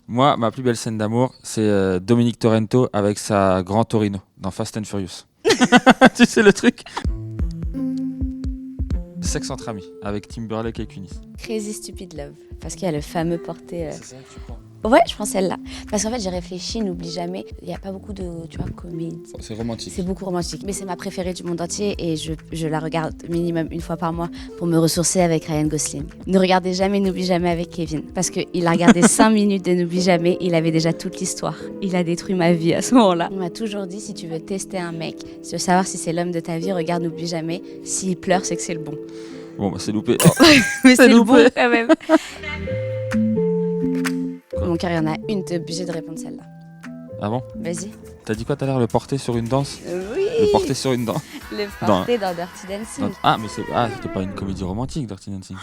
Moi, ma plus belle scène d'amour, c'est Dominique Torrento avec sa Grand Torino dans Fast and Furious. Tu sais le truc? Sexe entre amis avec Timberlake et Kunis. Crazy Stupid Love, parce qu'il y a le fameux porté. C'est ça que tu crois? Ouais, je prends celle-là. Parce qu'en fait, j'ai réfléchi, n'oublie jamais. Il n'y a pas beaucoup de, tu vois, comédie. C'est romantique. C'est beaucoup romantique. Mais c'est ma préférée du monde entier et je la regarde minimum une fois par mois pour me ressourcer avec Ryan Gosling. Ne regardez jamais N'oublie jamais avec Kevin. Parce qu'il a regardé 5 minutes de N'oublie jamais, il avait déjà toute l'histoire. Il a détruit ma vie à ce moment-là. On m'a toujours dit, si tu veux tester un mec, si tu veux savoir si c'est l'homme de ta vie, regarde N'oublie jamais. S'il pleure, c'est que c'est le bon. Bon, bah c'est loupé. Mais c'est le loupé. bon quand même. Mon cœur, il y en a une, t'es obligé de répondre celle-là. Ah bon? Vas-y. T'as dit quoi tout à l'heure? Le porter sur une danse? Oui. Le porter sur une danse? Le porté dans Dirty Dancing. Ah, mais c'était pas une comédie romantique, Dirty Dancing.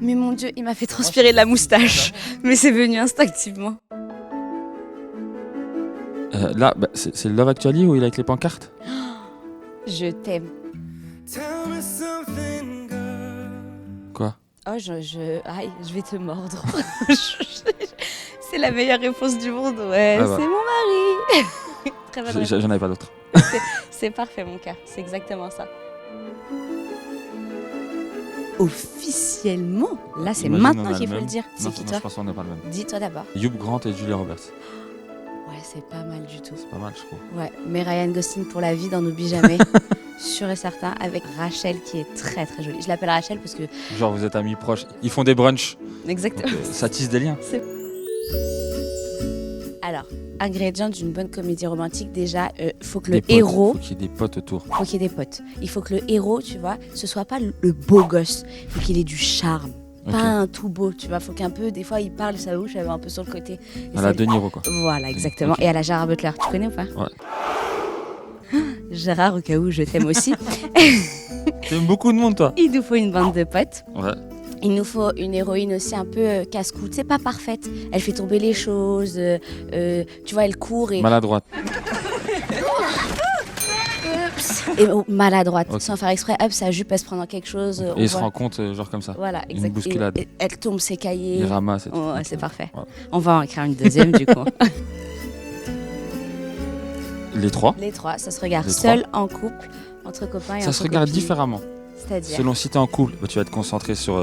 Mais mon Dieu, il m'a fait transpirer de la moustache. Mais c'est venu instinctivement. Là, bah, c'est Love Actually où il est avec les pancartes? Je t'aime. Quoi? Oh, aïe, je vais te mordre. C'est la meilleure réponse du monde. Ouais, Ah bah. c'est mon mari. Très bonne réponse. J'en avais pas d'autre. C'est parfait, mon cœur. C'est exactement ça. Officiellement, là, c'est Imagine, on maintenant a qu'il le faut le même. dire. C'est Non, qui non, toi? je pense qu'on n'a pas le même. Dis-toi d'abord. Hugh Grant et Julia Roberts. Ouais, c'est pas mal du tout. C'est pas mal, je trouve. Ouais, mais Ryan Gosling pour la vie, n'en oublie jamais. Sûr et certain, avec Rachel qui est très très jolie. Je l'appelle Rachel parce que. Genre, vous êtes amis proches. Ils font des brunchs. Exactement. Donc, ça tisse des liens. Alors, ingrédient d'une bonne comédie romantique, déjà, faut que le Des potes. héros. Faut qu'il y ait des potes autour. Faut qu'il y ait des potes. Il faut que le héros, tu vois, ce soit pas le beau gosse. Il faut qu'il ait du charme. Ok. Pas un tout beau, tu vois. Faut qu'un peu, des fois, il parle, sa bouche, elle va un peu sur le côté. Et À la ça- De Niro, quoi. Voilà, exactement. Ok. Et à la Gérard Butler, tu connais ou pas? Ouais. Gérard, au cas où, je t'aime aussi. T'aimes beaucoup de monde, toi. Il nous faut une bande de potes. Ouais. Il nous faut une héroïne aussi un peu casse-cou. C'est pas parfaite. Elle fait tomber les choses. Tu vois, elle court et, Maladroite. maladroite. Ok. Sans faire exprès, hop, sa jupe, elle se prend dans quelque chose. on Et il se voit- rend compte, genre comme ça. Voilà, une exact. bousculade. Et elle tombe ses cahiers. Il ramasse et tout. Oh, ouais, c'est parfait. Voilà. On va en écrire une deuxième du coup. Les trois, Les trois, ça se regarde Les seul, en couple, entre copains et ça entre se regarde copines. différemment. C'est-à-dire. Selon si t'es en couple, bah, tu vas te concentrer sur.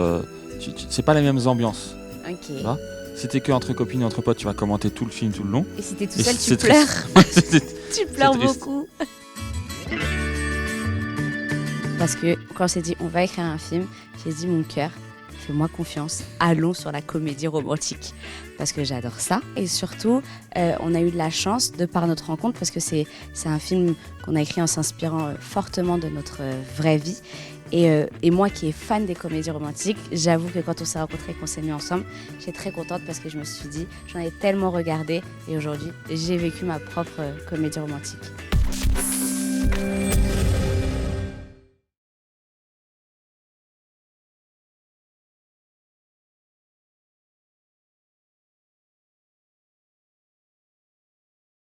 C'est pas les mêmes ambiances. Ok. Va. Si t'es que entre copines et entre potes, tu vas commenter tout le film tout le long. Et si t'es tout Et seul, si tu c'est pleures. triste. Tu pleures triste. beaucoup. Parce que quand on s'est dit on va écrire un film, j'ai dit mon cœur, fais-moi confiance, allons sur la comédie romantique. Parce que j'adore ça. Et surtout, on a eu de la chance de par notre rencontre, parce que c'est un film qu'on a écrit en s'inspirant fortement de notre vraie vie. Et moi qui est fan des comédies romantiques, j'avoue que quand on s'est rencontrés et qu'on s'est mis ensemble, j'étais très contente parce que je me suis dit, j'en ai tellement regardé et aujourd'hui, j'ai vécu ma propre comédie romantique.